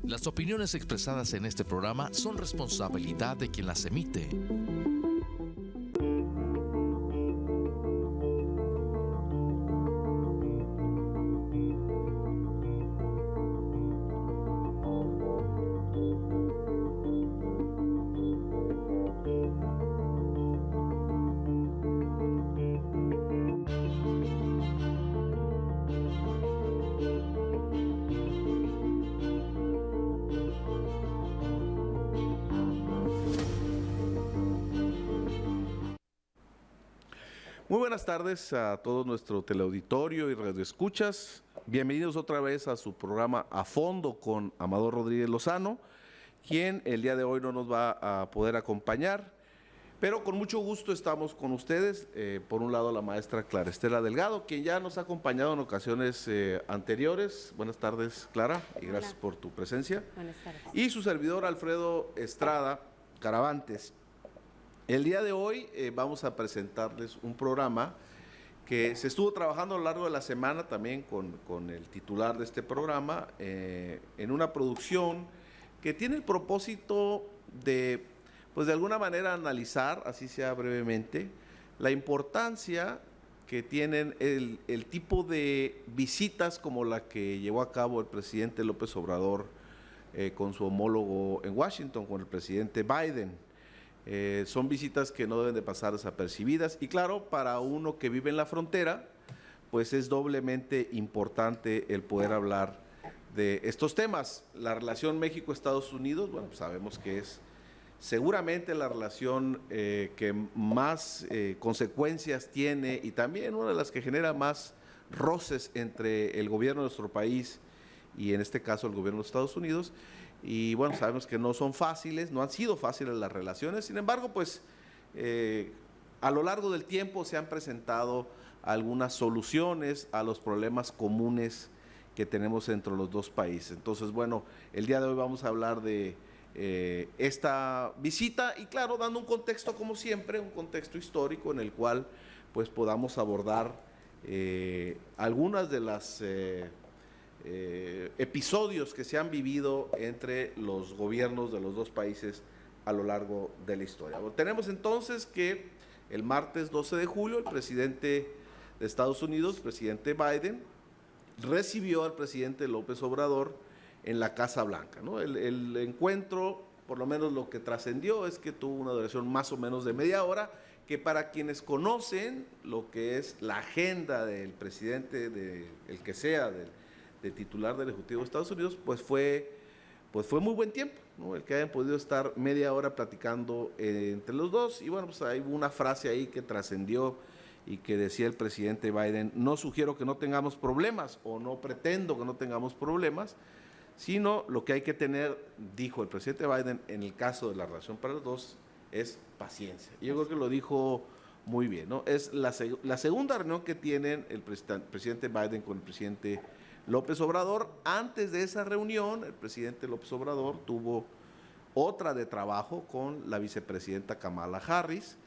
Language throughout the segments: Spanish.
Las opiniones expresadas en este programa son responsabilidad de quien las emite. Muy buenas tardes a todo nuestro teleauditorio y radioescuchas. Bienvenidos otra vez a su programa A Fondo con Amador Rodríguez Lozano, quien el día de hoy no nos va a poder acompañar, pero con mucho gusto estamos con ustedes. Por un lado, la maestra Clara Estela Delgado, quien ya nos ha acompañado en ocasiones anteriores. Buenas tardes, Clara, y gracias por tu presencia. Buenas tardes. Y su servidor Alfredo Estrada Caravantes. El día de hoy vamos a presentarles un programa que se estuvo trabajando a lo largo de la semana también con el titular de este programa, en una producción que tiene el propósito de, pues de alguna manera analizar, así sea brevemente, la importancia que tienen el tipo de visitas como la que llevó a cabo el presidente López Obrador con su homólogo en Washington, con el presidente Biden. Son visitas que no deben de pasar desapercibidas y claro, para uno que vive en la frontera, pues es doblemente importante el poder hablar de estos temas. La relación México-Estados Unidos, bueno, pues sabemos que es seguramente la relación que más consecuencias tiene y también una de las que genera más roces entre el gobierno de nuestro país y en este caso el gobierno de Estados Unidos. Y bueno, sabemos que no son fáciles, no han sido fáciles las relaciones, sin embargo, pues a lo largo del tiempo se han presentado algunas soluciones a los problemas comunes que tenemos entre los dos países. Entonces, bueno, el día de hoy vamos a hablar de esta visita y claro, dando un contexto como siempre, un contexto histórico en el cual pues podamos abordar algunas de las episodios que se han vivido entre los gobiernos de los dos países a lo largo de la historia. Bueno, tenemos entonces que el martes 12 de julio el presidente de Estados Unidos, el presidente Biden, recibió al presidente López Obrador en la Casa Blanca, ¿no? El encuentro, por lo menos lo que trascendió, es que tuvo una duración más o menos de media hora, que para quienes conocen lo que es la agenda del presidente, el que sea, de titular del Ejecutivo de Estados Unidos, pues fue muy buen tiempo, ¿no? El que hayan podido estar media hora platicando entre los dos. Y bueno, pues hay una frase ahí que trascendió y que decía el presidente Biden: no sugiero que no tengamos problemas o no pretendo que no tengamos problemas, sino lo que hay que tener, dijo el presidente Biden, en el caso de la relación para los dos, es paciencia. Y yo creo que lo dijo muy bien, ¿no? Es la segunda reunión que tienen el presidente Biden con el presidente López Obrador. Antes de esa reunión, el presidente López Obrador tuvo otra de trabajo con la vicepresidenta Kamala Harris,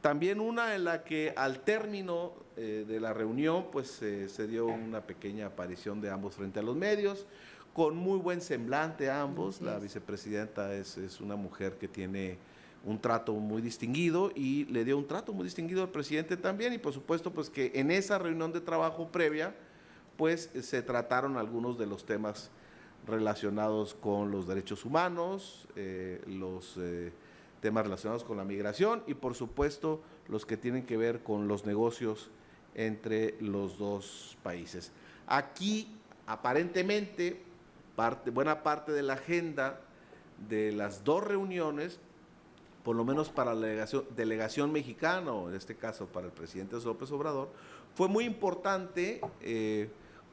también una en la que al término de la reunión pues se dio una pequeña aparición de ambos frente a los medios, con muy buen semblante ambos. La vicepresidenta es una mujer que tiene un trato muy distinguido y le dio un trato muy distinguido al presidente también, y por supuesto pues que en esa reunión de trabajo previa pues se trataron algunos de los temas relacionados con los derechos humanos, los temas relacionados con la migración y por supuesto los que tienen que ver con los negocios entre los dos países. Aquí aparentemente buena parte de la agenda de las dos reuniones, por lo menos para la delegación mexicana, o en este caso para el presidente López Obrador, fue muy importante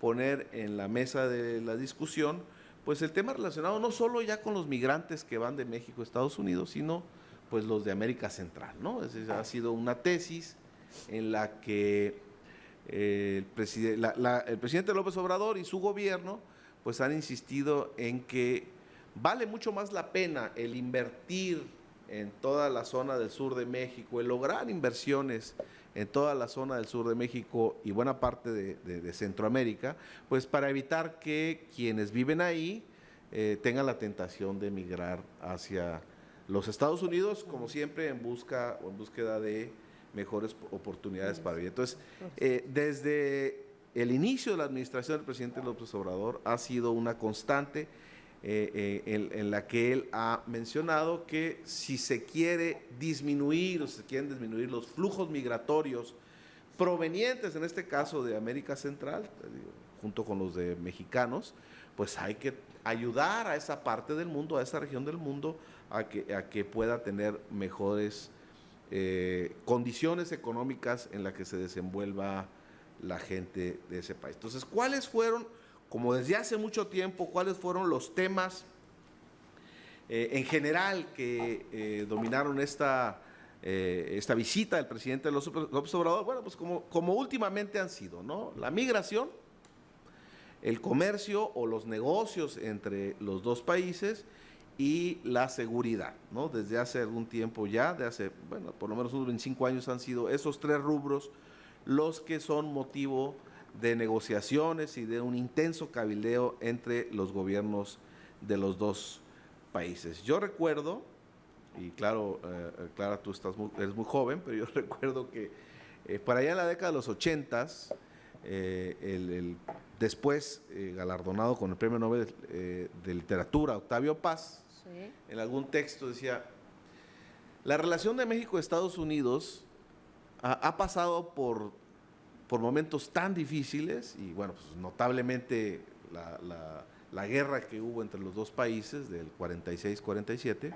poner en la mesa de la discusión pues el tema relacionado no solo ya con los migrantes que van de México a Estados Unidos, sino pues los de América Central, ¿no? Ha sido una tesis en la que el presidente López Obrador y su gobierno pues han insistido en que vale mucho más la pena el invertir en toda la zona del sur de México, el lograr inversiones en toda la zona del sur de México y buena parte de Centroamérica, pues para evitar que quienes viven ahí tengan la tentación de emigrar hacia los Estados Unidos, como siempre, en búsqueda de mejores oportunidades para vivir. Entonces, desde el inicio de la administración del presidente López Obrador ha sido una constante en la que él ha mencionado que si se quiere disminuir o se quieren disminuir los flujos migratorios provenientes, en este caso de América Central, junto con los de mexicanos, pues hay que ayudar a esa parte del mundo, a esa región del mundo, a que pueda tener mejores condiciones económicas en las que se desenvuelva la gente de ese país. Entonces, ¿cuáles fueron, como desde hace mucho tiempo, cuáles fueron los temas en general que dominaron esta visita del presidente López Obrador? Bueno, pues como últimamente han sido, ¿no? La migración, el comercio o los negocios entre los dos países y la seguridad, ¿no? Desde hace algún tiempo ya, bueno, por lo menos unos 25 años han sido esos tres rubros los que son motivo de negociaciones y de un intenso cabildeo entre los gobiernos de los dos países. Yo recuerdo, y claro, Clara, tú eres muy joven, pero yo recuerdo que para allá en la década de los 80s, después galardonado con el Premio Nobel de Literatura, Octavio Paz, sí, en algún texto decía, la relación de México y Estados Unidos ha pasado por momentos tan difíciles, y bueno, pues notablemente la guerra que hubo entre los dos países del 46-47,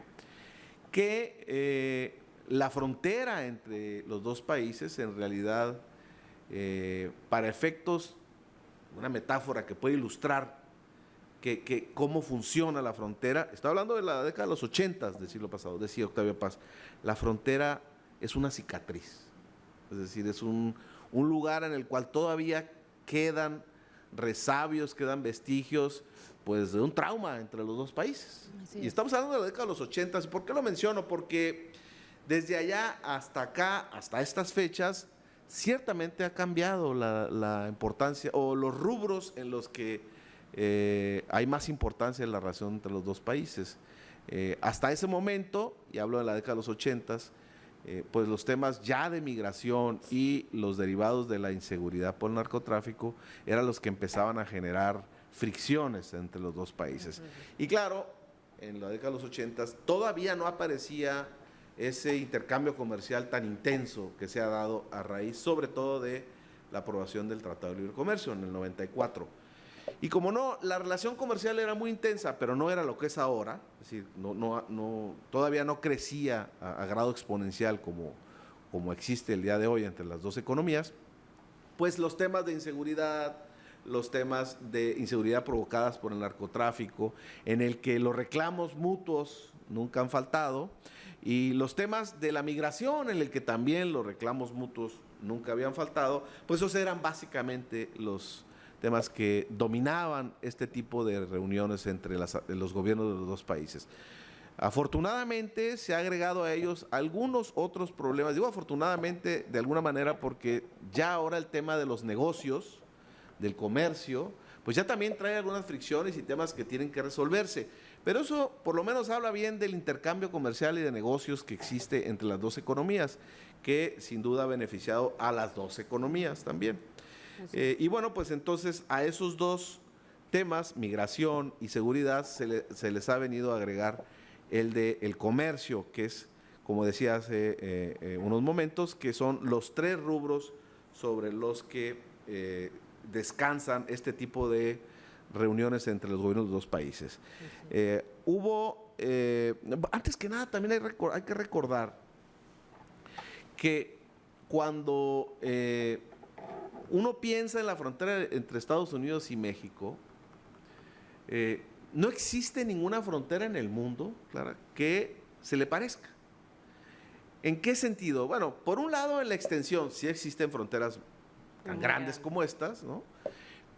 que la frontera entre los dos países en realidad, para efectos, una metáfora que puede ilustrar cómo funciona la frontera, está hablando de la década de los 80 del siglo pasado, decía Octavio Paz, la frontera es una cicatriz, es decir, es un lugar en el cual todavía quedan resabios, quedan vestigios, pues, de un trauma entre los dos países. Y estamos hablando de la década de los 80. ¿Por qué lo menciono? Porque desde allá hasta acá, hasta estas fechas, ciertamente ha cambiado la importancia o los rubros en los que hay más importancia en la relación entre los dos países. Hasta ese momento, y hablo de la década de los 80s, pues los temas ya de migración y los derivados de la inseguridad por el narcotráfico eran los que empezaban a generar fricciones entre los dos países. Y claro, en la década de los 80s todavía no aparecía ese intercambio comercial tan intenso que se ha dado a raíz, sobre todo, de la aprobación del Tratado de Libre Comercio en el 94. Y como no, la relación comercial era muy intensa, pero no era lo que es ahora, es decir, todavía no crecía a grado exponencial como existe el día de hoy entre las dos economías, pues los temas de inseguridad, los temas de inseguridad provocadas por el narcotráfico, en el que los reclamos mutuos nunca han faltado, y los temas de la migración, en el que también los reclamos mutuos nunca habían faltado, pues esos eran básicamente los temas que dominaban este tipo de reuniones entre los gobiernos de los dos países. Afortunadamente se ha agregado a ellos algunos otros problemas, digo afortunadamente de alguna manera porque ya ahora el tema de los negocios, del comercio, pues ya también trae algunas fricciones y temas que tienen que resolverse. Pero eso por lo menos habla bien del intercambio comercial y de negocios que existe entre las dos economías, que sin duda ha beneficiado a las dos economías también. Y bueno, pues entonces a esos dos temas, migración y seguridad, se les ha venido a agregar el comercio, que es, como decía hace unos momentos, que son los tres rubros sobre los que descansan este tipo de reuniones entre los gobiernos de los dos países. Antes que nada, también hay que recordar que cuando uno piensa en la frontera entre Estados Unidos y México, no existe ninguna frontera en el mundo, Clara, que se le parezca. ¿En qué sentido? Bueno, por un lado, en la extensión, sí existen fronteras tan grandes como estas, ¿no?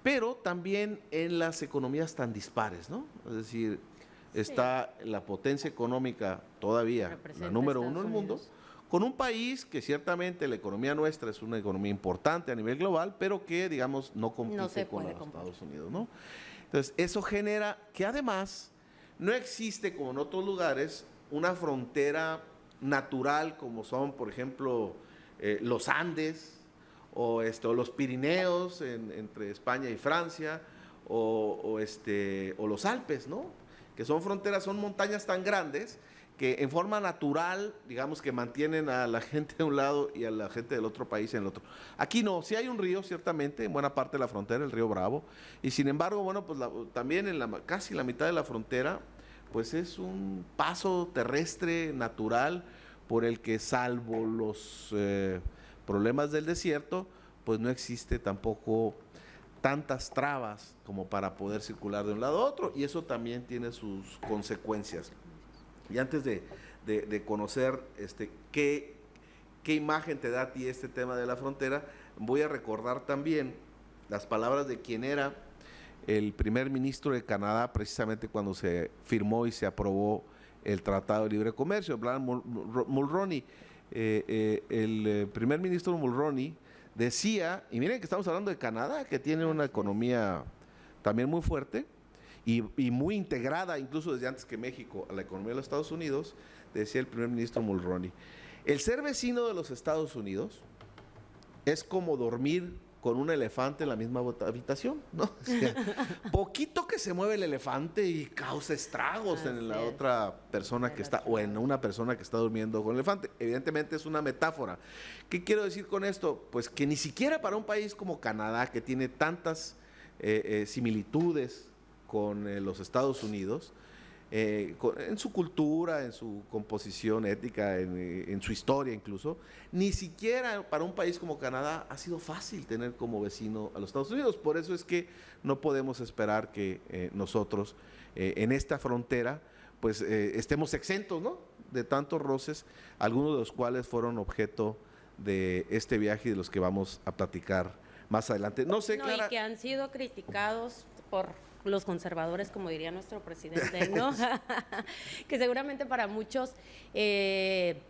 Pero también en las economías tan dispares, ¿no? Es decir, está la potencia económica todavía, la número uno del mundo, con un país que ciertamente la economía nuestra es una economía importante a nivel global, pero que, digamos, no compite con los Estados Unidos, ¿no? Entonces, eso genera que además no existe, como en otros lugares, una frontera natural como son, por ejemplo, los Andes o los Pirineos entre España y Francia o los Alpes, ¿no? Que son fronteras, son montañas tan grandes que en forma natural, digamos que mantienen a la gente de un lado y a la gente del otro país en el otro. Aquí no, sí hay un río, ciertamente, en buena parte de la frontera, el río Bravo, y sin embargo, bueno, pues también en casi la mitad de la frontera, pues es un paso terrestre natural por el que, salvo los problemas del desierto, pues no existe tampoco tantas trabas como para poder circular de un lado a otro, y eso también tiene sus consecuencias. Y antes de conocer qué imagen te da a ti este tema de la frontera, voy a recordar también las palabras de quien era el primer ministro de Canadá, precisamente cuando se firmó y se aprobó el Tratado de Libre Comercio, Brian Mulroney. El primer ministro Mulroney decía, y miren que estamos hablando de Canadá, que tiene una economía también muy fuerte, y muy integrada, incluso desde antes que México, a la economía de los Estados Unidos, decía el primer ministro Mulroney: el ser vecino de los Estados Unidos es como dormir con un elefante en la misma habitación, ¿no? O sea, poquito que se mueve el elefante y causa estragos en la otra persona que está, o en una persona que está durmiendo con el elefante. Evidentemente es una metáfora. ¿Qué quiero decir con esto? Pues que ni siquiera para un país como Canadá, que tiene tantas similitudes con los Estados Unidos, en su cultura, en su composición étnica, en su historia incluso, ni siquiera para un país como Canadá ha sido fácil tener como vecino a los Estados Unidos. Por eso es que no podemos esperar que nosotros en esta frontera pues estemos exentos, ¿no?, de tantos roces, algunos de los cuales fueron objeto de este viaje y de los que vamos a platicar más adelante. No sé, Clara. Y que han sido criticados por los conservadores, como diría nuestro presidente, ¿no? Que seguramente para muchos este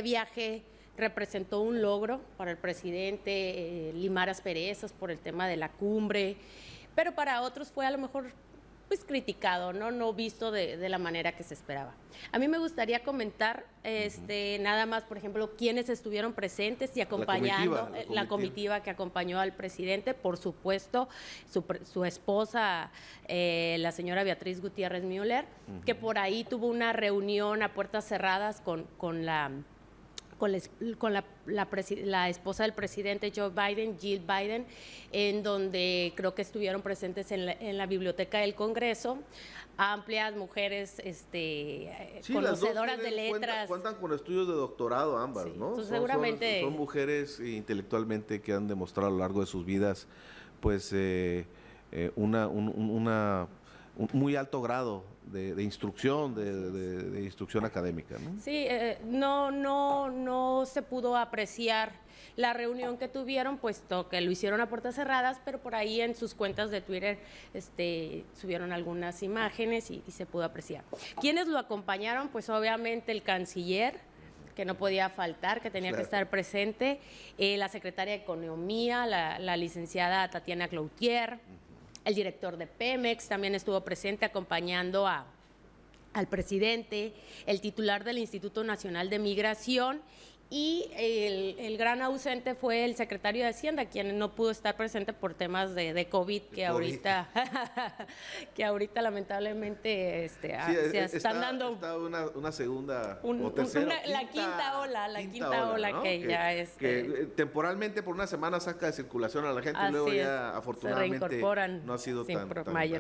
viaje representó un logro para el presidente, limar asperezas por el tema de la cumbre, pero para otros fue a lo mejor pues criticado, no visto de la manera que se esperaba. A mí me gustaría comentar nada más, por ejemplo, quienes estuvieron presentes y acompañando la comitiva que acompañó al presidente. Por supuesto, su esposa, la señora Beatriz Gutiérrez Müller, que por ahí tuvo una reunión a puertas cerradas con la esposa del presidente Joe Biden, Jill Biden, en donde creo que estuvieron presentes en la biblioteca del Congreso amplias mujeres conocedoras de letras. Cuentan con estudios de doctorado ambas, ¿no? Entonces, seguramente son mujeres intelectualmente que han demostrado a lo largo de sus vidas pues un muy alto grado de instrucción, de instrucción académica, ¿no? Sí, no se pudo apreciar la reunión que tuvieron, puesto que lo hicieron a puertas cerradas, pero por ahí en sus cuentas de Twitter subieron algunas imágenes y se pudo apreciar. ¿Quiénes lo acompañaron? Pues obviamente el canciller, que no podía faltar, que tenía que estar presente, la secretaria de Economía, la licenciada Tatiana Cloutier, el director de Pemex también estuvo presente acompañando al presidente, el titular del Instituto Nacional de Migración, y el gran ausente fue el secretario de Hacienda, quien no pudo estar presente por temas de COVID, que ahorita lamentablemente se están dando una segunda o tercera, la quinta ola, ¿no? que temporalmente por una semana saca de circulación a la gente, y luego ya afortunadamente no ha sido tan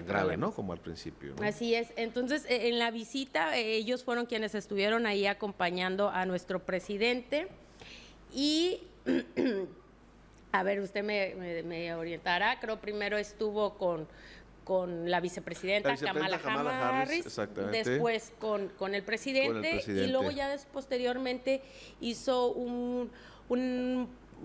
grave, ¿no?, como al principio, ¿no? Así es. Entonces, en la visita ellos fueron quienes estuvieron ahí acompañando a nuestro presidente. Y, a ver, usted me orientará, creo primero estuvo con la vicepresidenta Kamala Harris, después con el presidente, y luego ya posteriormente hizo un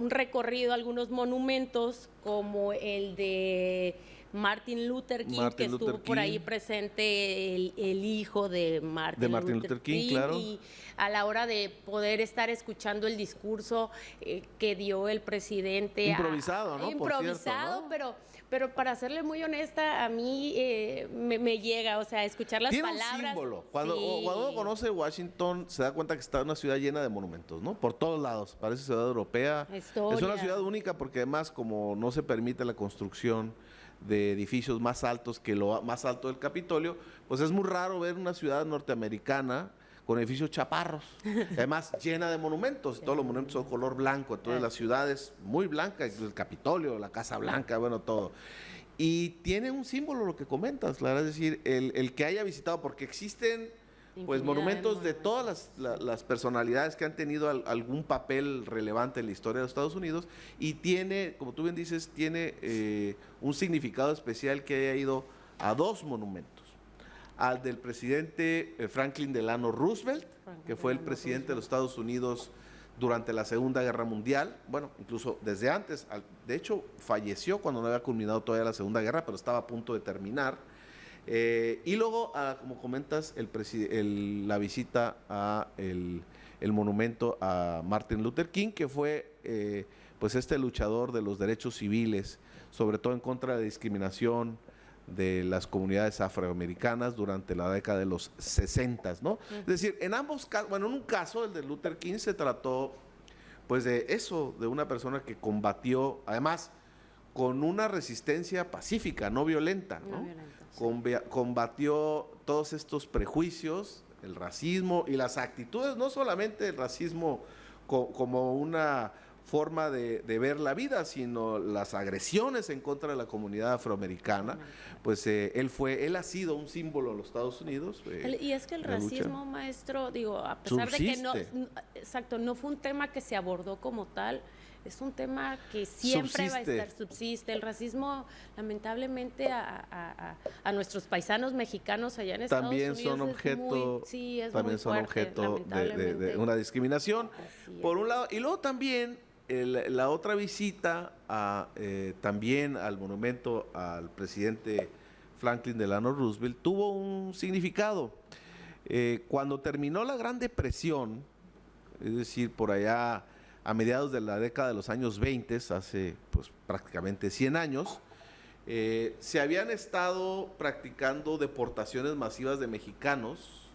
recorrido, algunos monumentos como el de Martin Luther King, Martin que estuvo Luther por ahí King. presente el hijo de Martin Luther King, claro. Y a la hora de poder estar escuchando el discurso que dio el presidente. Improvisado, ¿no? Improvisado, Por cierto, ¿no? pero para serle muy honesta, a mí me llega, o sea, escuchar las Tiene palabras. un símbolo. Cuando sí. uno conoce Washington, se da cuenta que está en una ciudad llena de monumentos, ¿no? Por todos lados. Parece ciudad europea. Historia. Es una ciudad única porque además, como no se permite la construcción de edificios más altos que lo más alto del Capitolio, pues es muy raro ver una ciudad norteamericana con edificios chaparros, además llena de monumentos, todos los monumentos son color blanco, entonces la ciudad es muy blanca, el Capitolio, la Casa Blanca, bueno, todo. Y tiene un símbolo lo que comentas, la verdad, es decir, el que haya visitado, porque existen pues monumentos de todas las personalidades que han tenido algún papel relevante en la historia de los Estados Unidos, y tiene, como tú bien dices, tiene un significado especial que haya ido a dos monumentos. Al del presidente Franklin Delano Roosevelt, que fue el presidente de los Estados Unidos durante la Segunda Guerra Mundial, bueno, incluso desde antes, de hecho falleció cuando no había culminado todavía la Segunda Guerra, pero estaba a punto de terminar. Y luego, como comentas, la visita a el monumento a Martin Luther King, que fue pues este luchador de los derechos civiles, sobre todo en contra de la discriminación de las comunidades afroamericanas durante la década de los 60, ¿no? Es decir, en ambos casos, bueno, en un caso, el de Luther King, se trató pues de eso, de una persona que combatió, además, con una resistencia pacífica, no violenta, ¿no? No violenta, sí. Combatió todos estos prejuicios, el racismo y las actitudes, no solamente el racismo como una forma de ver la vida, sino las agresiones en contra de la comunidad afroamericana. Pues él ha sido un símbolo en los Estados Unidos. Y es que el racismo, maestro, digo, a pesar subsiste. de que exacto, no fue un tema que se abordó como tal, es un tema que siempre va a estar, subsiste. El racismo, lamentablemente, a nuestros paisanos mexicanos allá en Estados también Unidos son objeto, también son objeto de una discriminación, por un lado. Y luego también la otra visita también al monumento al presidente Franklin Delano Roosevelt tuvo un significado. Cuando terminó la Gran Depresión, es decir, por allá a mediados de la década de los años 20, hace pues prácticamente 100 años, se habían estado practicando deportaciones masivas de mexicanos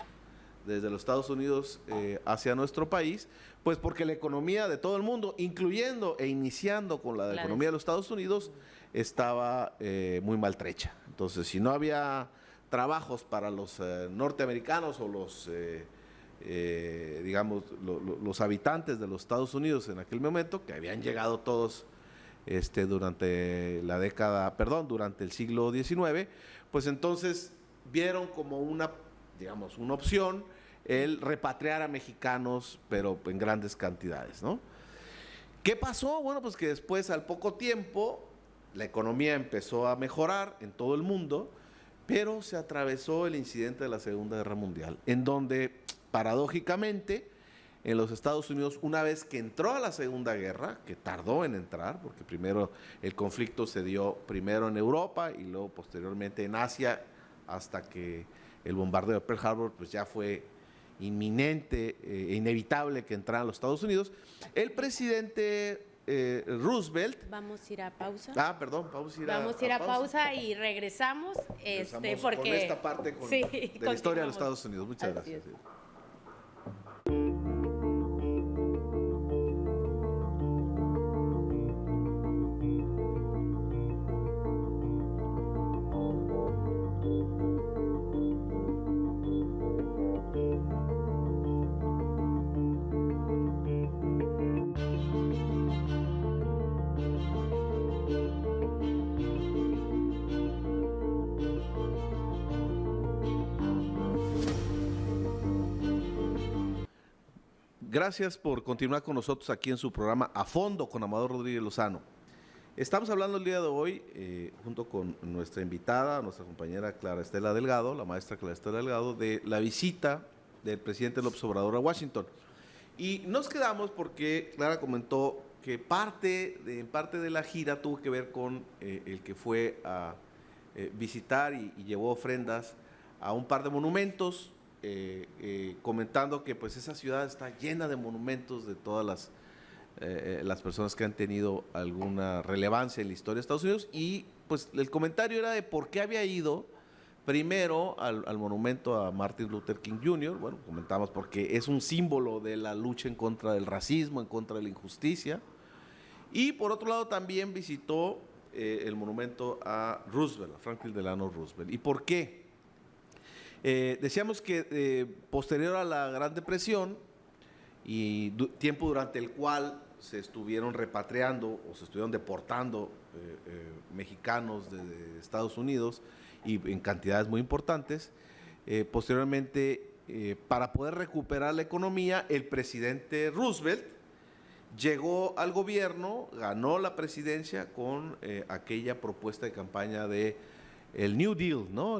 desde los Estados Unidos hacia nuestro país, pues porque la economía de todo el mundo, incluyendo e iniciando con la economía de los Estados Unidos, estaba muy maltrecha. Entonces, si no había trabajos para los norteamericanos o los digamos, los habitantes de los Estados Unidos en aquel momento, que habían llegado todos durante durante el siglo XIX, pues entonces vieron como una opción el repatriar a mexicanos, pero en grandes cantidades, ¿no? ¿Qué pasó? Bueno, pues que después, al poco tiempo, la economía empezó a mejorar en todo el mundo, pero se atravesó el incidente de la Segunda Guerra Mundial, en donde paradójicamente, en los Estados Unidos, una vez que entró a la Segunda Guerra, que tardó en entrar, porque primero el conflicto se dio primero en Europa y luego posteriormente en Asia, hasta que el bombardeo de Pearl Harbor pues ya fue inminente e inevitable que entraran los Estados Unidos. El presidente Roosevelt. Vamos a ir a pausa. Perdón, vamos a ir a pausa y regresamos, porque con esta parte de la historia de los Estados Unidos. Muchas gracias. Gracias por continuar con nosotros aquí en su programa A Fondo con Amador Rodríguez Lozano. Estamos hablando el día de hoy, junto con nuestra invitada, nuestra compañera Clara Estela Delgado, la maestra Clara Estela Delgado, de la visita del presidente López Obrador a Washington. Y nos quedamos porque Clara comentó que parte de la gira tuvo que ver con el que fue a visitar y llevó ofrendas a un par de monumentos, comentando que pues esa ciudad está llena de monumentos de todas las personas que han tenido alguna relevancia en la historia de Estados Unidos, y pues el comentario era de por qué había ido primero al monumento a Martin Luther King Jr., bueno, comentamos porque es un símbolo de la lucha en contra del racismo, en contra de la injusticia, y por otro lado también visitó el monumento a Roosevelt, a Franklin Delano Roosevelt. ¿Y por qué? Decíamos que posterior a la Gran Depresión y tiempo durante el cual se estuvieron repatriando o se estuvieron deportando mexicanos de Estados Unidos y en cantidades muy importantes, posteriormente para poder recuperar la economía, el presidente Roosevelt llegó al gobierno, ganó la presidencia con aquella propuesta de campaña de el New Deal, ¿no?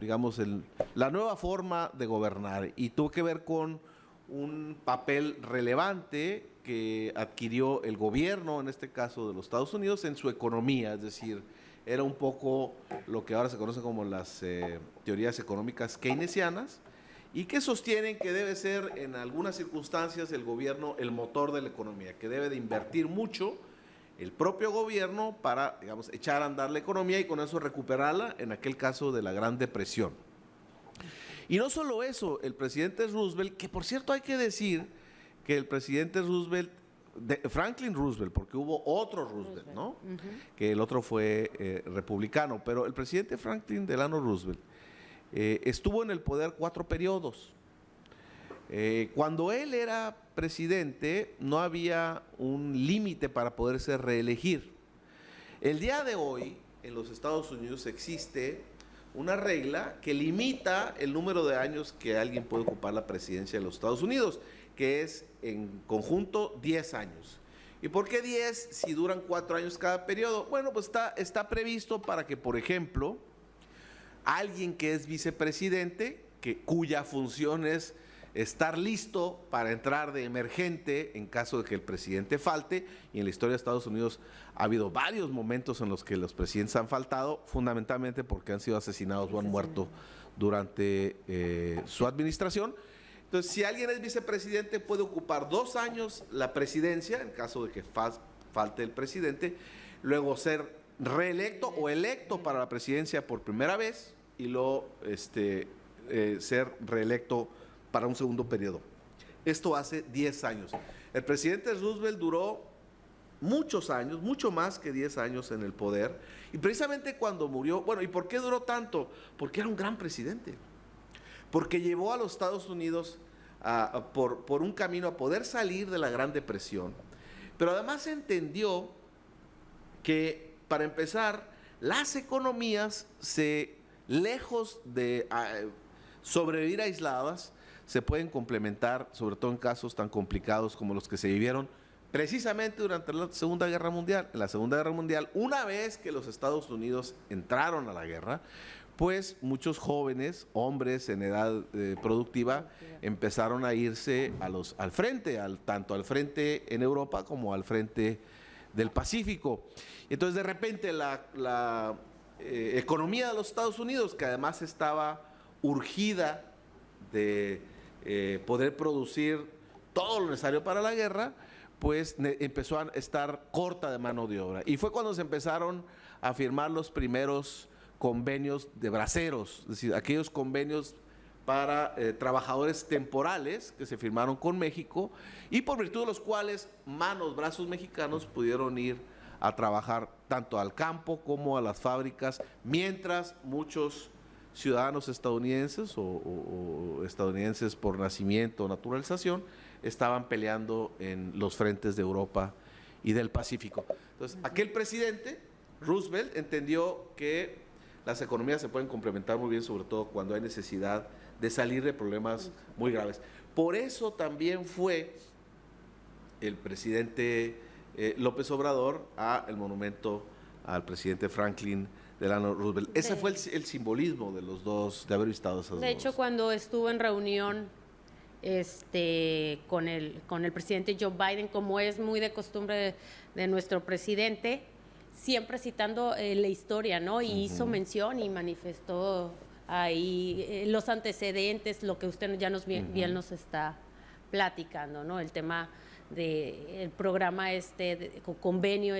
Digamos, la nueva forma de gobernar, y tuvo que ver con un papel relevante que adquirió el gobierno, en este caso de los Estados Unidos, en su economía, es decir, era un poco lo que ahora se conoce como las teorías económicas keynesianas, y que sostienen que debe ser en algunas circunstancias el gobierno el motor de la economía, que debe de invertir mucho el propio gobierno para, digamos, echar a andar la economía y con eso recuperarla en aquel caso de la Gran Depresión. Y no solo eso, el presidente Roosevelt, que por cierto hay que decir que el presidente Roosevelt, Franklin Roosevelt, porque hubo otro Roosevelt, ¿no? Que el otro fue republicano, pero el presidente Franklin Delano Roosevelt estuvo en el poder 4 periodos. Cuando él era presidente no había un límite para poderse reelegir. El día de hoy en los Estados Unidos existe una regla que limita el número de años que alguien puede ocupar la presidencia de los Estados Unidos, que es en conjunto 10 años. ¿Y por qué 10 si duran 4 años cada periodo? Bueno, pues está previsto para que, por ejemplo, alguien que es vicepresidente, cuya función es estar listo para entrar de emergente en caso de que el presidente falte, y en la historia de Estados Unidos ha habido varios momentos en los que los presidentes han faltado, fundamentalmente porque han sido asesinados o han muerto durante su administración. Entonces, si alguien es vicepresidente, puede ocupar 2 años la presidencia, en caso de que falte el presidente, luego ser reelecto o electo para la presidencia por primera vez, y luego ser reelecto para un segundo periodo. Esto hace 10 años. El presidente Roosevelt duró muchos años, mucho más que 10 años en el poder, y precisamente cuando murió, bueno, ¿y por qué duró tanto? Porque era un gran presidente, porque llevó a los Estados Unidos por un camino a poder salir de la Gran Depresión, pero además entendió que, para empezar, las economías, lejos de sobrevivir aisladas, se pueden complementar, sobre todo en casos tan complicados como los que se vivieron precisamente durante la Segunda Guerra Mundial. En la Segunda Guerra Mundial, una vez que los Estados Unidos entraron a la guerra, pues muchos jóvenes, hombres en edad productiva, empezaron a irse al frente, tanto al frente en Europa como al frente del Pacífico. Entonces, de repente, la economía de los Estados Unidos, que además estaba urgida de poder producir todo lo necesario para la guerra, pues empezó a estar corta de mano de obra. Y fue cuando se empezaron a firmar los primeros convenios de braceros, es decir, aquellos convenios para trabajadores temporales que se firmaron con México, y por virtud de los cuales brazos mexicanos pudieron ir a trabajar tanto al campo como a las fábricas, mientras muchos ciudadanos estadounidenses o estadounidenses por nacimiento o naturalización estaban peleando en los frentes de Europa y del Pacífico. Entonces, aquel presidente, Roosevelt, entendió que las economías se pueden complementar muy bien, sobre todo cuando hay necesidad de salir de problemas muy graves. Por eso también fue el presidente López Obrador el monumento al presidente Franklin Delano Roosevelt. Ese fue el simbolismo de los dos, de haber visitado esas dos. De hecho, cuando estuvo en reunión con el presidente Joe Biden, como es muy de costumbre de nuestro presidente, siempre citando la historia, ¿no? Y hizo mención y manifestó ahí los antecedentes, lo que usted ya bien nos está platicando, ¿no? El tema del programa convenio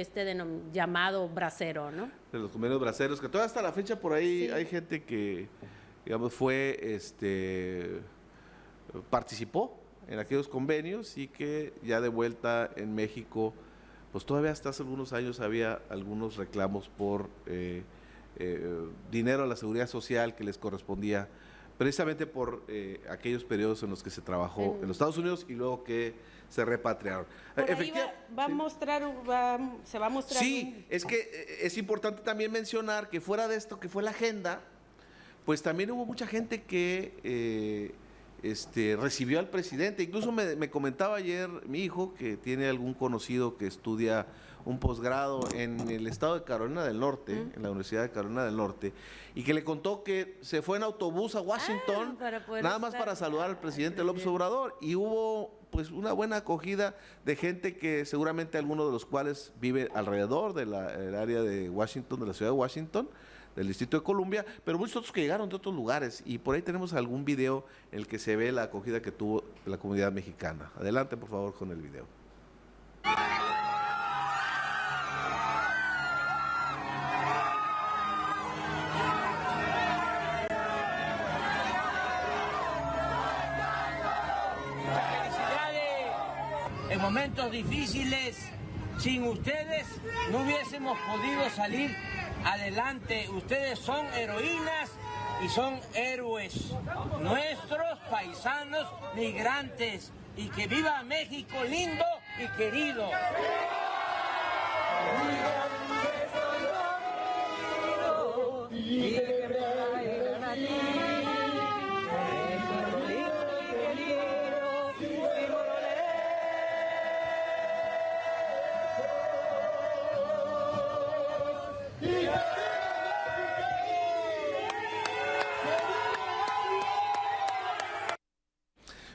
llamado Bracero, ¿no? De los convenios braceros, que todavía hasta la fecha por ahí hay gente que, digamos, participó en aquellos convenios y que ya de vuelta en México, pues todavía hasta hace algunos años había algunos reclamos por dinero a la seguridad social que les correspondía precisamente por aquellos periodos en los que se trabajó en los Estados Unidos y luego que se repatriaron. Por ahí va a mostrar, se va a mostrar. Sí, es que es importante también mencionar que fuera de esto que fue la agenda, pues también hubo mucha gente que recibió al presidente. Incluso me comentaba ayer mi hijo, que tiene algún conocido que estudia un posgrado en el estado de Carolina del Norte, en la Universidad de Carolina del Norte, y que le contó que se fue en autobús a Washington, nada más para saludar al presidente López Obrador, y hubo pues una buena acogida de gente que seguramente algunos de los cuales vive alrededor del área de Washington, de la ciudad de Washington, del Distrito de Columbia, pero muchos otros que llegaron de otros lugares, y por ahí tenemos algún video en el que se ve la acogida que tuvo la comunidad mexicana. Adelante, por favor, con el video. En momentos difíciles, sin ustedes no hubiésemos podido salir adelante. Ustedes son heroínas y son héroes, nuestros paisanos migrantes, y que viva México lindo y querido.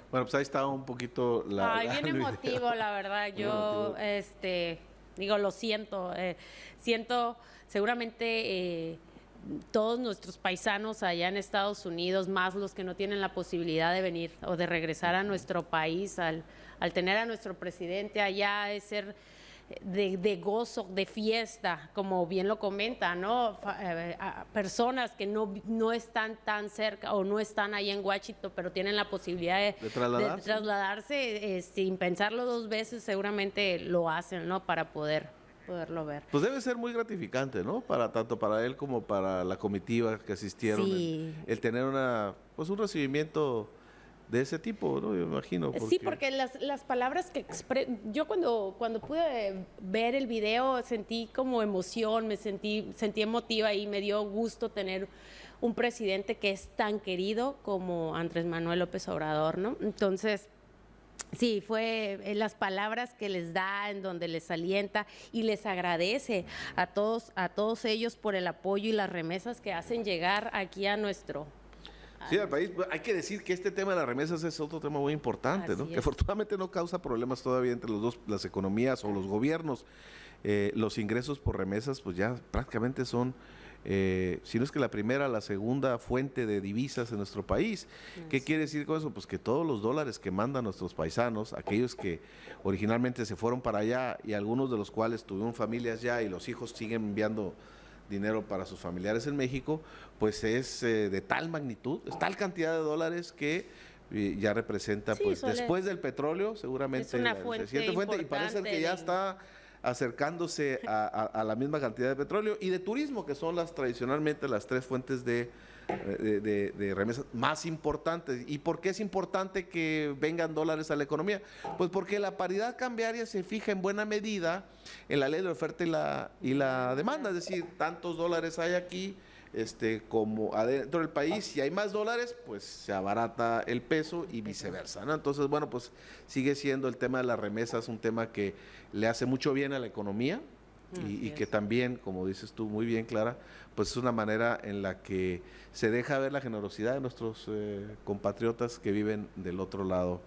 Bueno, pues ahí está un poquito bien emotivo, la verdad. Yo, digo, lo siento. Siento seguramente todos nuestros paisanos allá en Estados Unidos, más los que no tienen la posibilidad de venir o de regresar a nuestro país, al tener a nuestro presidente allá, es ser de gozo, de fiesta, como bien lo comenta, ¿no? A personas que no están tan cerca o no están ahí en Washington, pero tienen la posibilidad de trasladarse sin pensarlo dos veces, seguramente lo hacen, ¿no? Para poderlo ver. Pues debe ser muy gratificante, ¿no? Tanto para él como para la comitiva que asistieron. Sí. El tener un recibimiento de ese tipo, ¿no? Yo imagino. Sí, porque las palabras que yo cuando pude ver el video sentí como emoción, sentí emotiva y me dio gusto tener un presidente que es tan querido como Andrés Manuel López Obrador, ¿no? Entonces, sí, fue las palabras que les da, en donde les alienta y les agradece a todos ellos por el apoyo y las remesas que hacen llegar aquí a nuestro Sí, al país. Hay que decir que este tema de las remesas es otro tema muy importante, ¿no? Que afortunadamente no causa problemas todavía entre las economías o los gobiernos. Los ingresos por remesas pues ya prácticamente son, si no es que la primera, la segunda fuente de divisas en nuestro país. ¿Qué quiere decir con eso? Pues que todos los dólares que mandan nuestros paisanos, aquellos que originalmente se fueron para allá y algunos de los cuales tuvieron familias ya y los hijos siguen enviando dinero para sus familiares en México, pues es de tal magnitud, es tal cantidad de dólares que ya representa, pues después del petróleo, seguramente es una fuente y parece que ya está acercándose a la misma cantidad de petróleo y de turismo, que son tradicionalmente las tres fuentes de remesas más importantes. ¿Y por qué es importante que vengan dólares a la economía? Pues porque la paridad cambiaria se fija en buena medida en la ley de oferta y la demanda, es decir, tantos dólares hay aquí como adentro del país. Si hay más dólares, pues se abarata el peso y viceversa, ¿no? Entonces, bueno, pues sigue siendo el tema de las remesas un tema que le hace mucho bien a la economía y que también, como dices tú muy bien, Clara, pues es una manera en la que se deja ver la generosidad de nuestros compatriotas que viven del otro lado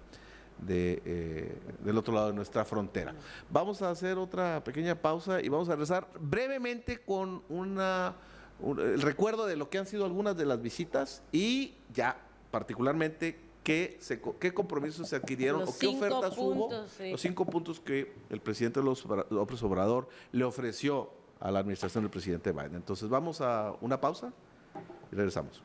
del otro lado de nuestra frontera. Vamos a hacer otra pequeña pausa y vamos a regresar brevemente con el recuerdo de lo que han sido algunas de las visitas y ya particularmente qué compromisos se adquirieron o qué ofertas hubo, los 5 puntos que el presidente López Obrador le ofreció a la administración del presidente Biden. Entonces vamos a una pausa y regresamos.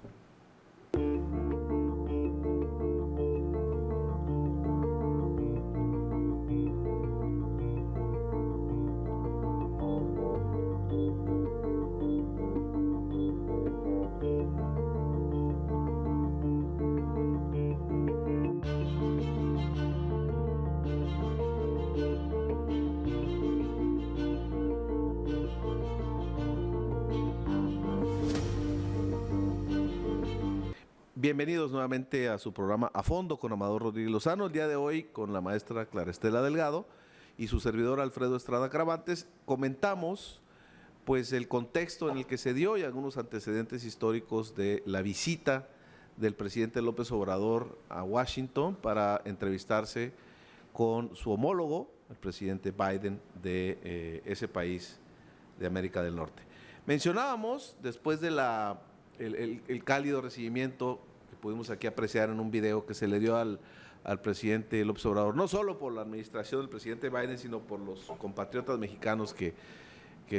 Bienvenidos nuevamente a su programa A Fondo con Amador Rodríguez Lozano. El día de hoy con la maestra Clara Estela Delgado y su servidor Alfredo Estrada Caravantes comentamos pues el contexto en el que se dio y algunos antecedentes históricos de la visita del presidente López Obrador a Washington para entrevistarse con su homólogo, el presidente Biden de ese país de América del Norte. Mencionábamos después de el cálido recibimiento que pudimos aquí apreciar en un video que se le dio al presidente López Obrador, no solo por la administración del presidente Biden, sino por los compatriotas mexicanos que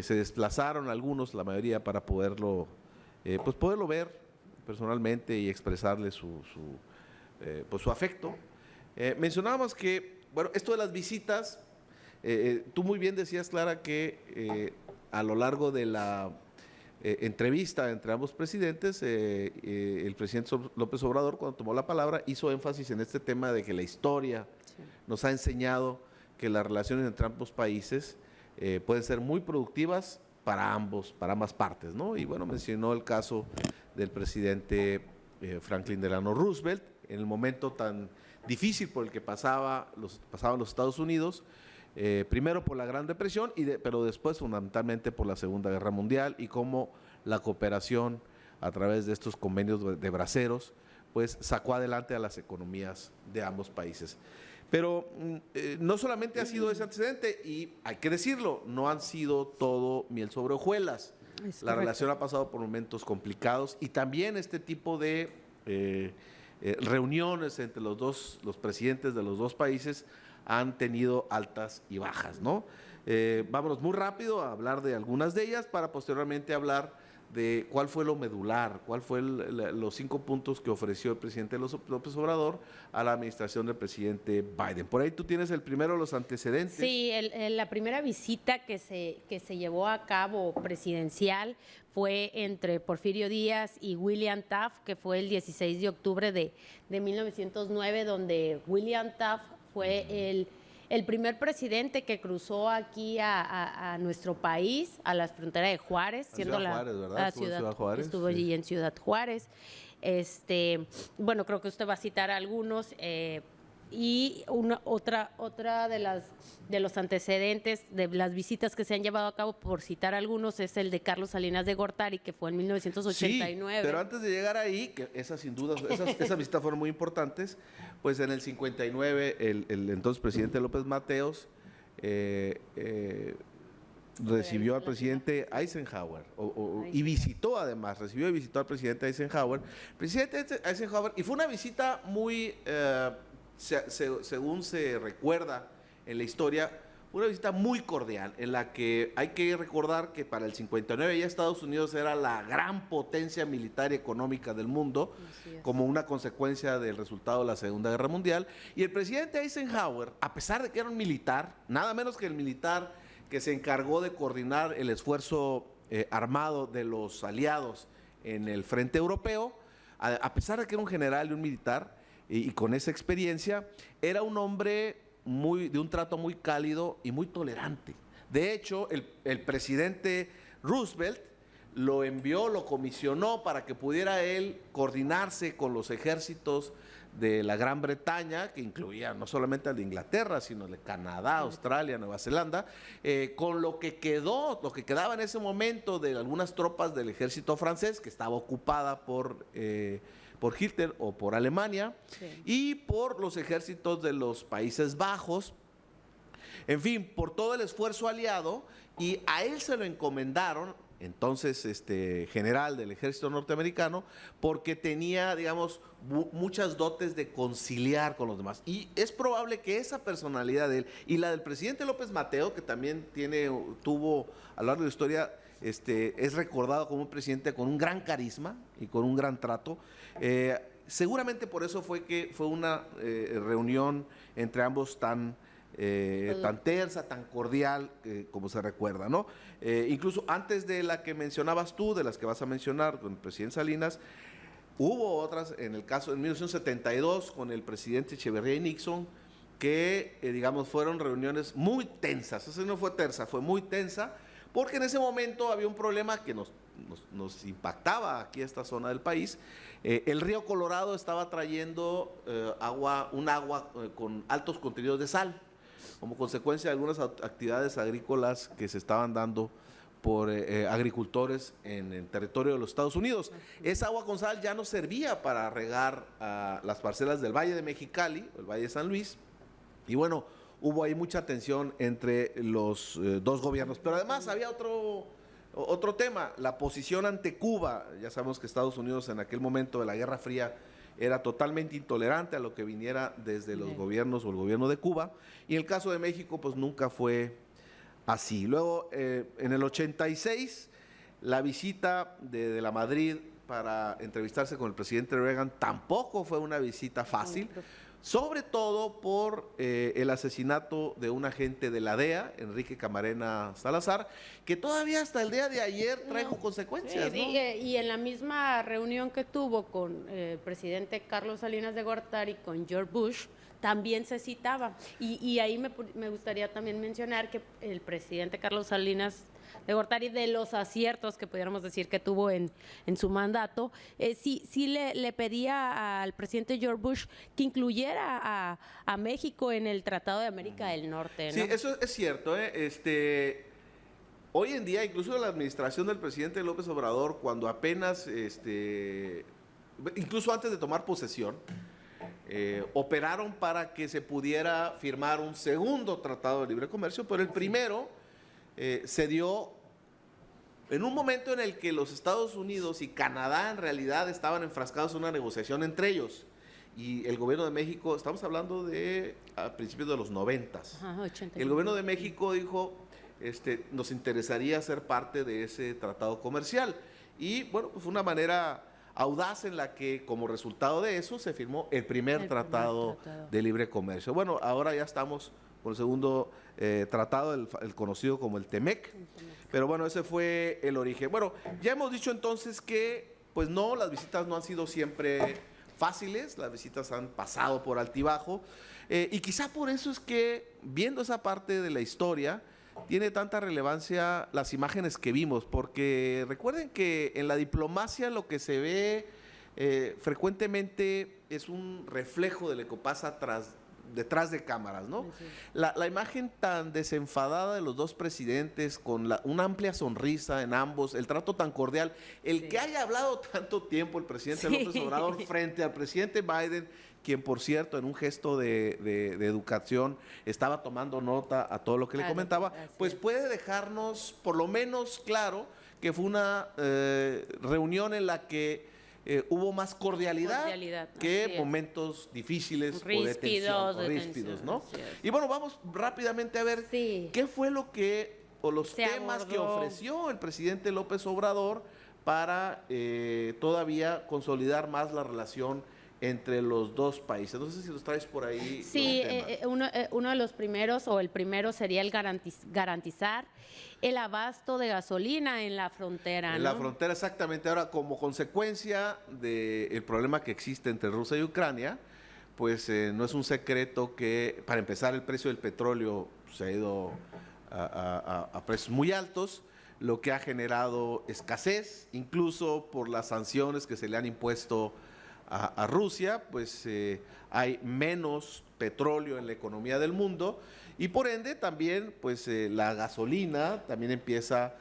se desplazaron, algunos, la mayoría, para poderlo ver personalmente y expresarle su afecto. Mencionábamos que, bueno, esto de las visitas, tú muy bien decías, Clara, que a lo largo de la entrevista entre ambos presidentes, el presidente López Obrador, cuando tomó la palabra, hizo énfasis en este tema de que la historia nos ha enseñado que las relaciones entre ambos países pueden ser muy productivas para ambas partes, ¿no? Y bueno, mencionó el caso del presidente Franklin Delano Roosevelt, en el momento tan difícil por el que pasaban los Estados Unidos, primero por la Gran Depresión, pero después fundamentalmente por la Segunda Guerra Mundial, y cómo la cooperación a través de estos convenios de braceros pues sacó adelante a las economías de ambos países. Pero no solamente ha sido ese antecedente, y hay que decirlo, no han sido todo miel sobre hojuelas. La relación ha pasado por momentos complicados, y también este tipo de reuniones entre los presidentes de los dos países han tenido altas y bajas, ¿no? Vámonos muy rápido a hablar de algunas de ellas para posteriormente hablar de cuál fue lo medular, cuál fue los 5 puntos que ofreció el presidente López Obrador a la administración del presidente Biden. Por ahí tú tienes el primero, los antecedentes. Sí, la primera visita que se llevó a cabo presidencial fue entre Porfirio Díaz y William Taft, que fue el 16 de octubre de 1909, donde William Taft fue el primer presidente que cruzó aquí a nuestro país, a la frontera de Juárez, siendo Juárez, ¿verdad? Estuvo allí en Ciudad Juárez. Bueno, creo que usted va a citar algunos. Y otra de los antecedentes de las visitas que se han llevado a cabo, por citar algunos, es el de Carlos Salinas de Gortari, que fue en 1989. Sí, pero antes de llegar ahí, que esas sin duda, esas visitas fueron muy importantes, pues en el 59 el entonces presidente López Mateos recibió al presidente Eisenhower y visitó recibió y visitó al presidente Eisenhower. Y fue una visita muy... según se recuerda en la historia, una visita muy cordial, en la que hay que recordar que para el 59 ya Estados Unidos era la gran potencia militar y económica del mundo, como una consecuencia del resultado de la Segunda Guerra Mundial, y el presidente Eisenhower, a pesar de que era un militar, nada menos que el militar que se encargó de coordinar el esfuerzo armado de los aliados en el frente europeo, a pesar de que era un general y un militar, y con esa experiencia, era un hombre de un trato muy cálido y muy tolerante. De hecho, el presidente Roosevelt lo comisionó para que pudiera él coordinarse con los ejércitos de la Gran Bretaña, que incluía no solamente al de Inglaterra, sino de Canadá, Australia, Nueva Zelanda, con lo que quedaba en ese momento de algunas tropas del ejército francés, que estaba ocupada por por Hitler o por Alemania, Sí. y por los ejércitos de los Países Bajos, en fin, por todo el esfuerzo aliado, y a él se lo encomendaron, entonces general del ejército norteamericano, porque tenía, digamos, muchas dotes de conciliar con los demás. Y es probable que esa personalidad de él y la del presidente López Mateo, que también tuvo a lo largo de la historia, es recordado como un presidente con un gran carisma y con un gran trato. Seguramente por eso fue una reunión entre ambos tan tersa, tan cordial, como se recuerda, ¿no? Incluso antes de la que mencionabas tú, de las que vas a mencionar con el presidente Salinas, hubo otras, en el caso de 1972, con el presidente Echeverría y Nixon, que, digamos, fueron reuniones muy tensas. Esa no fue tersa, fue muy tensa, porque en ese momento había un problema que nos impactaba aquí a esta zona del país. El río Colorado estaba trayendo un agua con altos contenidos de sal, como consecuencia de algunas actividades agrícolas que se estaban dando por agricultores en el territorio de los Estados Unidos. Esa agua con sal ya no servía para regar las parcelas del Valle de Mexicali, el Valle de San Luis, y bueno, hubo ahí mucha tensión entre los dos gobiernos. Pero además había otro tema, la posición ante Cuba. Ya sabemos que Estados Unidos en aquel momento de la Guerra Fría era totalmente intolerante a lo que viniera desde los gobiernos o el gobierno de Cuba, y en el caso de México pues nunca fue así. Luego en el 86 la visita de la Madrid para entrevistarse con el presidente Reagan tampoco fue una visita fácil, sobre todo por el asesinato de un agente de la DEA, Enrique Camarena Salazar, que todavía hasta el día de ayer trajo consecuencias, ¿no? Y en la misma reunión que tuvo con el presidente Carlos Salinas de Gortari con George Bush, también se citaba. Y ahí me gustaría también mencionar que el presidente Carlos Salinas de Gortari, de los aciertos que pudiéramos decir que tuvo en su mandato, sí le pedía al presidente George Bush que incluyera a México en el Tratado de América del Norte, ¿no? Sí, eso es cierto, hoy en día, incluso la administración del presidente López Obrador, cuando apenas, incluso antes de tomar posesión, operaron para que se pudiera firmar un segundo tratado de libre comercio, pero el primero se dio en un momento en el que los Estados Unidos y Canadá en realidad estaban enfrascados en una negociación entre ellos, y el gobierno de México, estamos hablando de a principios de los 90s, el gobierno de México dijo, nos interesaría ser parte de ese tratado comercial, y bueno, pues fue una manera audaz en la que como resultado de eso se firmó el primer tratado de libre comercio. Bueno, ahora ya estamos con el segundo tratado, el conocido como el TEMEC, pero bueno, ese fue el origen. Bueno, ya hemos dicho entonces que pues no, las visitas no han sido siempre fáciles, las visitas han pasado por altibajo, y quizá por eso es que, viendo esa parte de la historia, tiene tanta relevancia las imágenes que vimos, porque recuerden que en la diplomacia lo que se ve frecuentemente es un reflejo de lo que pasa detrás de cámaras, ¿no? Sí. La imagen tan desenfadada de los dos presidentes, con una amplia sonrisa en ambos, el trato tan cordial, el que haya hablado tanto tiempo el presidente López Obrador frente al presidente Biden, quien por cierto en un gesto de educación estaba tomando nota a todo lo que le comentaba, pues puede dejarnos por lo menos claro que fue una reunión en la que hubo más cordialidad que momentos difíciles ríspidos, o ríspidos, ¿no? Y bueno, vamos rápidamente a ver qué fue lo que, o los temas que ofreció el presidente López Obrador para todavía consolidar más la relación entre los dos países. No sé si los traes por ahí. Sí, uno de los primeros, o el primero, sería el garantizar el abasto de gasolina en la frontera. En la frontera, exactamente. Ahora, como consecuencia del problema que existe entre Rusia y Ucrania, pues no es un secreto que, para empezar, el precio del petróleo se ha ido a precios muy altos, lo que ha generado escasez, incluso por las sanciones que se le han impuesto a Rusia, pues hay menos petróleo en la economía del mundo, y por ende también pues la gasolina también empieza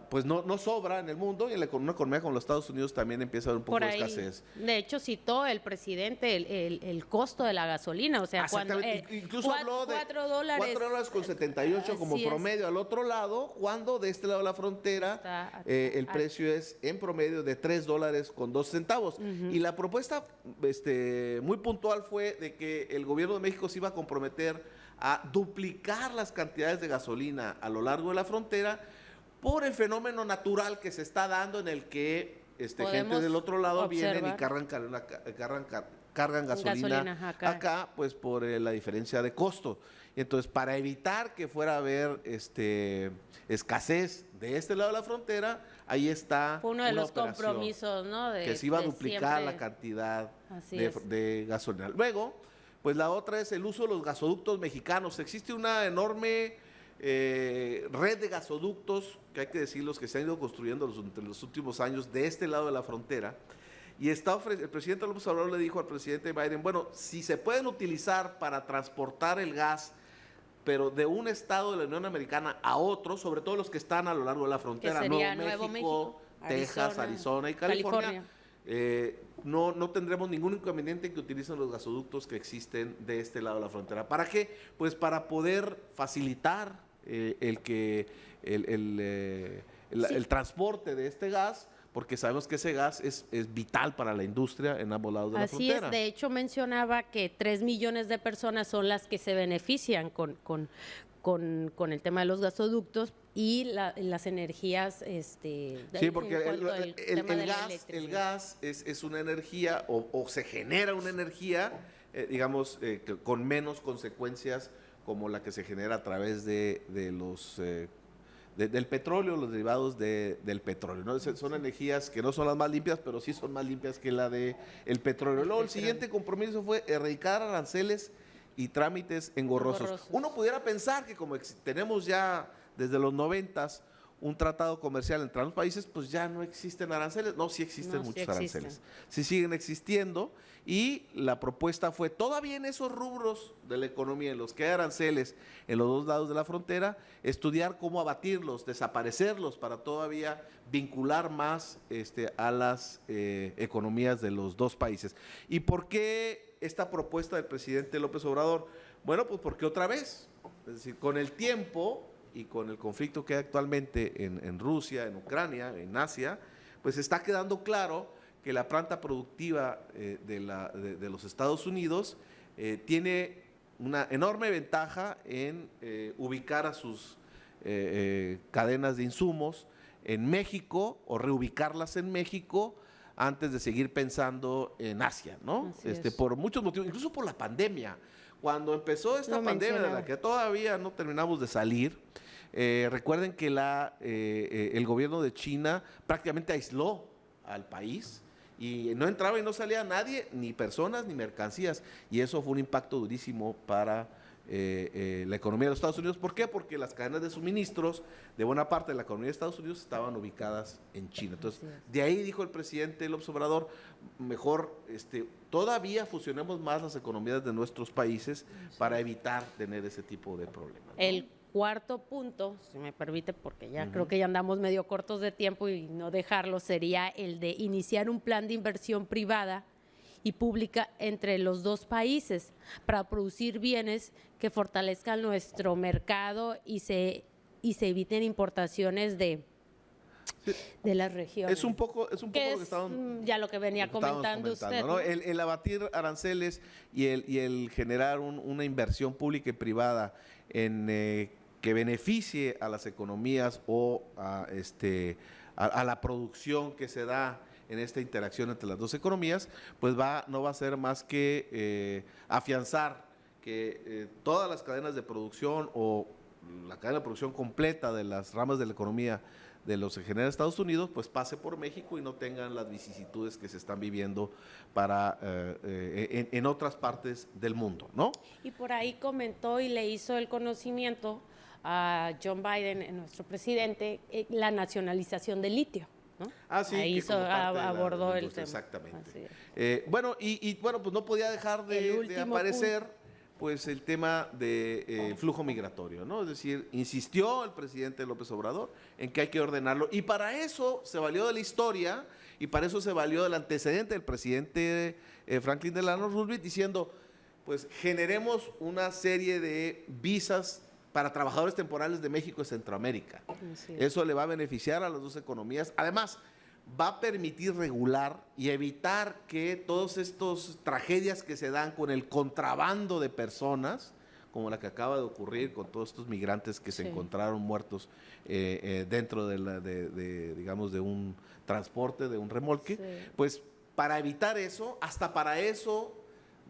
pues no sobra en el mundo, y en una economía como los Estados Unidos también empieza a haber un poco Por de ahí, escasez. de hecho, citó el presidente el costo de la gasolina, o sea, cuando Incluso habló de $4. $4.78 como Así es. promedio al otro lado, cuando de este lado de la frontera Está el precio es en promedio de $3.02. Y la propuesta muy puntual fue de que el gobierno de México se iba a comprometer a duplicar las cantidades de gasolina a lo largo de la frontera por el fenómeno natural que se está dando, en el que gente del otro lado vienen y cargan gasolina acá, pues por la diferencia de costo. Y entonces, para evitar que fuera a haber escasez de este lado de la frontera, ahí está fue uno de una los operación compromisos, ¿no? que se iba a duplicar la cantidad de gasolina. Luego, pues la otra es el uso de los gasoductos mexicanos. Existe una enorme red de gasoductos, que hay que decirlos, que se han ido construyendo entre los últimos años de este lado de la frontera, y el presidente López Obrador le dijo al presidente Biden, bueno, si se pueden utilizar para transportar el gas, pero de un estado de la Unión Americana a otro, sobre todo los que están a lo largo de la frontera, Nuevo México, Texas, Arizona y California. No tendremos ningún inconveniente en que utilicen los gasoductos que existen de este lado de la frontera. ¿Para qué? Pues para poder facilitar el transporte de este gas, porque sabemos que ese gas es vital para la industria en ambos lados de la frontera. Así es, de hecho mencionaba que 3 millones de personas son las que se benefician con el tema de los gasoductos y las energías. Sí, porque el gas es una energía, o se genera una energía, con menos consecuencias como la que se genera a través del petróleo, los derivados del petróleo, ¿no? Son energías que no son las más limpias, pero sí son más limpias que la del petróleo. Luego, el siguiente compromiso fue erradicar aranceles y trámites engorrosos. Uno pudiera pensar que como tenemos ya desde los 90s un tratado comercial entre los países, pues ya no existen aranceles. No, sí existen muchos aranceles. Sí siguen existiendo, y la propuesta fue, todavía en esos rubros de la economía en los que hay aranceles en los dos lados de la frontera, estudiar cómo abatirlos, desaparecerlos, para todavía vincular más a las economías de los dos países. ¿Y por qué esta propuesta del presidente López Obrador? Bueno, pues porque otra vez, es decir, con el tiempo y con el conflicto que hay actualmente en Rusia, en Ucrania, en Asia, pues está quedando claro que la planta productiva de los Estados Unidos tiene una enorme ventaja en ubicar a sus cadenas de insumos en México, o reubicarlas en México, antes de seguir pensando en Asia, ¿no? Por muchos motivos, incluso por la pandemia. Cuando empezó esta pandemia, de la que todavía no terminamos de salir, recuerden que el gobierno de China prácticamente aisló al país, y no entraba y no salía nadie, ni personas ni mercancías, y eso fue un impacto durísimo para la economía de los Estados Unidos. ¿Por qué? Porque las cadenas de suministros de buena parte de la economía de Estados Unidos estaban ubicadas en China. Entonces, de ahí dijo el presidente López Obrador, mejor todavía fusionemos más las economías de nuestros países para evitar tener ese tipo de problemas, ¿no? El cuarto punto, si me permite, porque ya creo que ya andamos medio cortos de tiempo y no dejarlo, sería el de iniciar un plan de inversión privada y pública entre los dos países para producir bienes que fortalezcan nuestro mercado y se eviten importaciones de las regiones. Es un poco lo que estaban, ya lo que venía comentando usted, ¿no? El abatir aranceles y el generar una inversión pública y privada que beneficie a las economías o a la producción que se da en esta interacción entre las dos economías, pues no va a ser más que afianzar que todas las cadenas de producción, o la cadena de producción completa de las ramas de la economía de los que genera Estados Unidos, pues pase por México y no tengan las vicisitudes que se están viviendo en otras partes del mundo, ¿no? Y por ahí comentó y le hizo el conocimiento a John Biden, nuestro presidente, la nacionalización del litio, ¿no? Sí, ahí abordó el tema. Exactamente. Bueno, pues no podía dejar de aparecer pues el tema del flujo migratorio, ¿no? Es decir, insistió el presidente López Obrador en que hay que ordenarlo, y para eso se valió de la historia, y para eso se valió del antecedente del presidente Franklin Delano Roosevelt, diciendo, pues generemos una serie de visas para trabajadores temporales de México y Centroamérica. Sí. Eso le va a beneficiar a las dos economías. Además, va a permitir regular y evitar que todas estas tragedias que se dan con el contrabando de personas, como la que acaba de ocurrir con todos estos migrantes que se encontraron muertos dentro digamos, de un transporte, de un remolque, pues para evitar eso, hasta para eso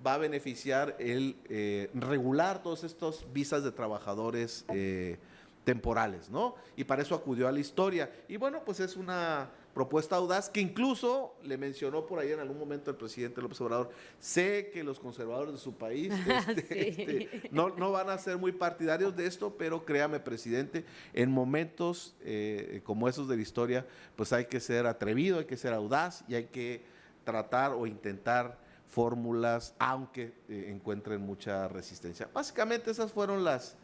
va a beneficiar el regular todos estos visas de trabajadores temporales, ¿no? Y para eso acudió a la historia. Y bueno, pues es una propuesta audaz que incluso le mencionó por ahí en algún momento el presidente López Obrador. Sé que los conservadores de su país no van a ser muy partidarios de esto, pero créame, presidente, en momentos como esos de la historia, pues hay que ser atrevido, hay que ser audaz y hay que tratar o intentar fórmulas, aunque encuentren mucha resistencia. Básicamente esas fueron los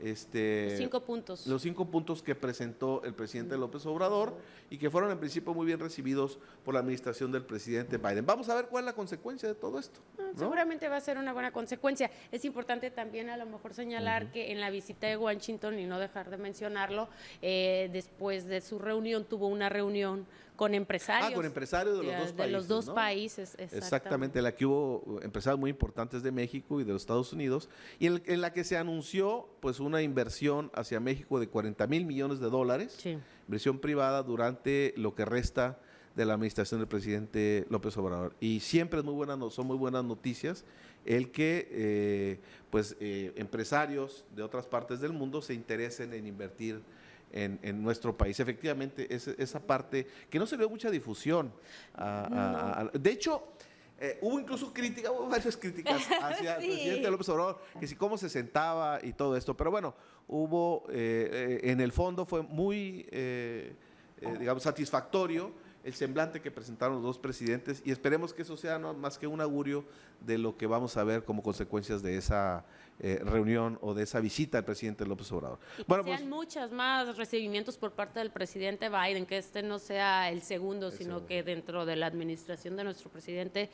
5 puntos. Los 5 puntos que presentó el presidente López Obrador y que fueron en principio muy bien recibidos por la administración del presidente Biden. Vamos a ver cuál es la consecuencia de todo esto, ¿no? Seguramente va a ser una buena consecuencia. Es importante también a lo mejor señalar que en la visita de Washington, y no dejar de mencionarlo, después de su reunión tuvo una reunión con empresarios. Con empresarios de los dos países. Exactamente, la que hubo empresarios muy importantes de México y de los Estados Unidos, y en la que se anunció pues una inversión hacia México de $40 mil millones, inversión privada durante lo que resta de la administración del presidente López Obrador. Y siempre son muy buenas noticias el que empresarios de otras partes del mundo se interesen en invertir en nuestro país. Efectivamente, esa parte que no se le dio mucha difusión. De hecho, hubo incluso hubo varias críticas hacia el presidente López Obrador, que si cómo se sentaba y todo esto, pero bueno, hubo, en el fondo fue muy, digamos, satisfactorio el semblante que presentaron los dos presidentes, y esperemos que eso sea no más que un augurio de lo que vamos a ver como consecuencias de esa reunión o de esa visita del presidente López Obrador. Y que sean muchas más recibimientos por parte del presidente Biden, que no sea el segundo, sino que dentro de la administración de nuestro presidente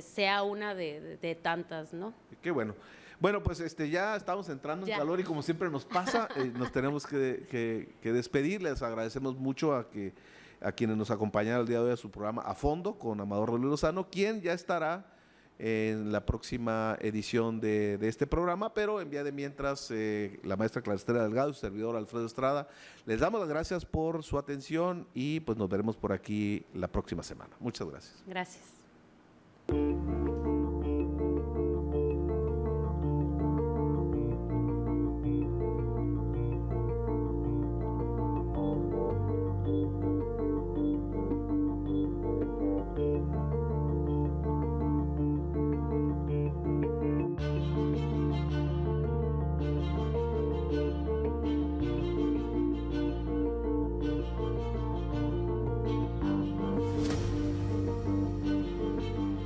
sea una de tantas, ¿no? Qué bueno. Bueno, pues ya estamos entrando en calor y como siempre nos pasa, nos tenemos que despedir. Les agradecemos mucho a quienes nos acompañaron el día de hoy a su programa A Fondo con Amador Rolando Lozano, quien ya estará en la próxima edición de este programa, pero en vía de mientras, la maestra Clara Estela Delgado y su servidor Alfredo Estrada, les damos las gracias por su atención y pues nos veremos por aquí la próxima semana. Muchas gracias. Gracias.